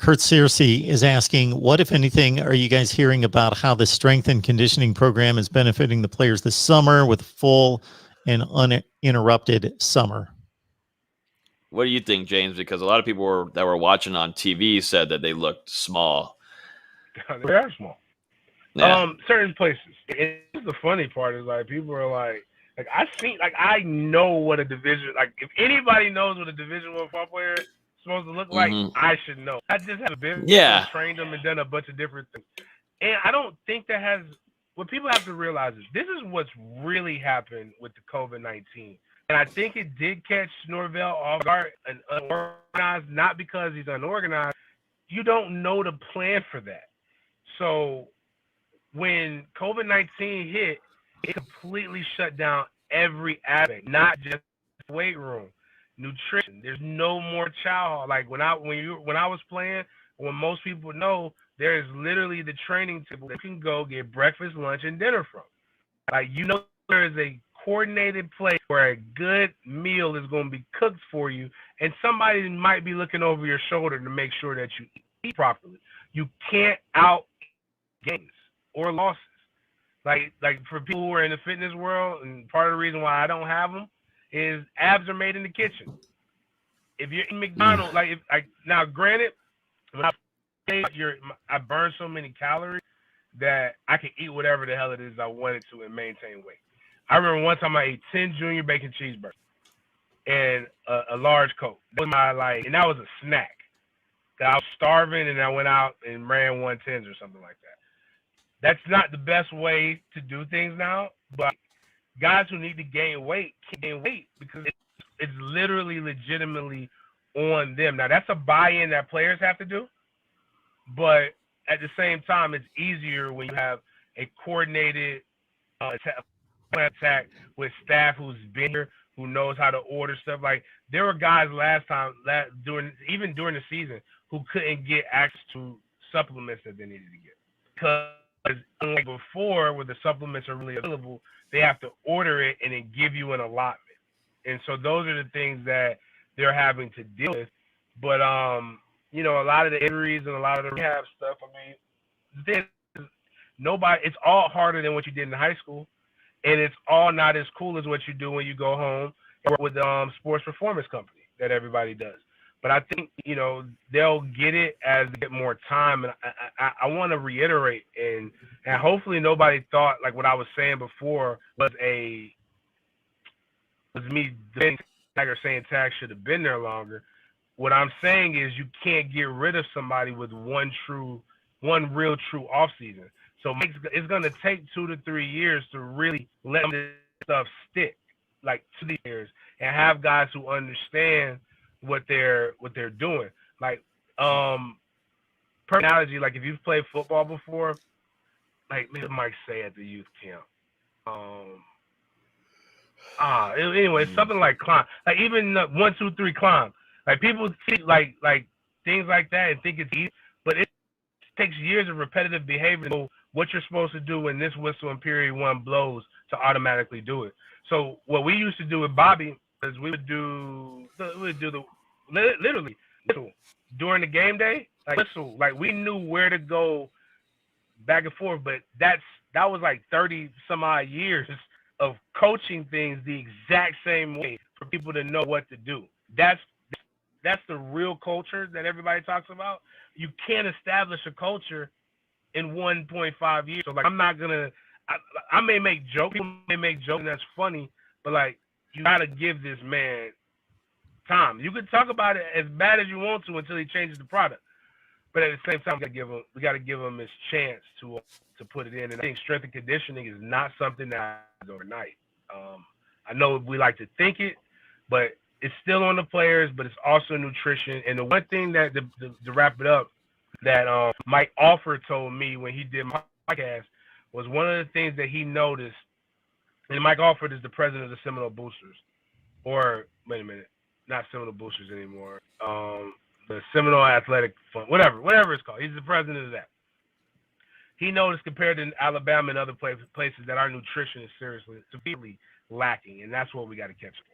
Kurt Searcy is asking, what, if anything, are you guys hearing about how the strength and conditioning program is benefiting the players this summer with full and uninterrupted summer? What do you think, James? Because a lot of people that were watching on TV said that they looked small. They are small. Yeah. Certain places. And the funny part is like people are like I know what a division, like if anybody knows what a Division I football player is supposed to look like, I should know. I just have been trained them and done a bunch of different things. And I don't think that has what people have to realize is this is what's really happened with the COVID-19. And I think it did catch Norvell off guard and unorganized, not because he's unorganized. You don't know the plan for that. So when COVID-19 hit, it completely shut down every aspect, not just weight room, nutrition. There's no more chow hall. Like when I was playing, when most people know, there is literally the training table that you can go get breakfast, lunch, and dinner from. Like there is a coordinated place where a good meal is going to be cooked for you, and somebody might be looking over your shoulder to make sure that you eat properly. You can't out gains or losses. Like for people who are in the fitness world, and part of the reason why I don't have them is abs are made in the kitchen. If you're in McDonald's, now granted, when I burn so many calories that I can eat whatever the hell it is I wanted to and maintain weight. I remember one time I ate 10 junior bacon cheeseburgers and a large Coke. That was and that was a snack. I was starving and I went out and ran 110s or something like that. That's not the best way to do things now, but guys who need to gain weight can gain weight because it's literally legitimately on them. Now, that's a buy-in that players have to do, but at the same time, it's easier when you have a coordinated attack with staff who's been here, who knows how to order stuff. Like, there were guys during the season who couldn't get access to supplements that they needed to get. Because unlike before, where the supplements are really available, they have to order it and then give you an allotment. And so those are the things that they're having to deal with. But a lot of the injuries and a lot of the rehab stuff, the thing is, it's all harder than what you did in high school, and it's all not as cool as what you do when you go home and work with the sports performance company that everybody does. But I think, they'll get it as they get more time. And I want to reiterate, and hopefully nobody thought like what I was saying before was me defending Tag or saying Tag should have been there longer. What I'm saying is you can't get rid of somebody with one real true off season. So it's going to take 2 to 3 years to really let this stuff stick, like 2 years, and have guys who understand what they're doing. Like, per analogy, like if you've played football before, like Mike say at the youth camp, anyway, something like climb, like even 1, 2, 3 climb. Like people see like things like that and think it's easy, but it takes years of repetitive behavior to know what you're supposed to do when this whistle in period 1 blows to automatically do it. So what we used to do with Bobby is we would do literally during the game day, like whistle, like we knew where to go back and forth, but that was like 30 some odd years of coaching things the exact same way for people to know what to do. That's the real culture that everybody talks about. You can't establish a culture in 1.5 years. So like I may make jokes, people may make jokes, and that's funny, but like you gotta give this man time. You can talk about it as bad as you want to until he changes the product, but at the same time, we gotta give him his chance to put it in. And I think strength and conditioning is not something that happens overnight. I know we like to think it, but it's still on the players, but it's also nutrition. And the one thing that to wrap it up that Mike Offer told me when he did my podcast was one of the things that he noticed. And Mike Alford is the president of the Seminole Boosters, or wait a minute, not Seminole Boosters anymore. The Seminole Athletic Fund, whatever it's called. He's the president of that. He noticed compared to Alabama and other places that our nutrition is severely lacking, and that's what we got to catch up.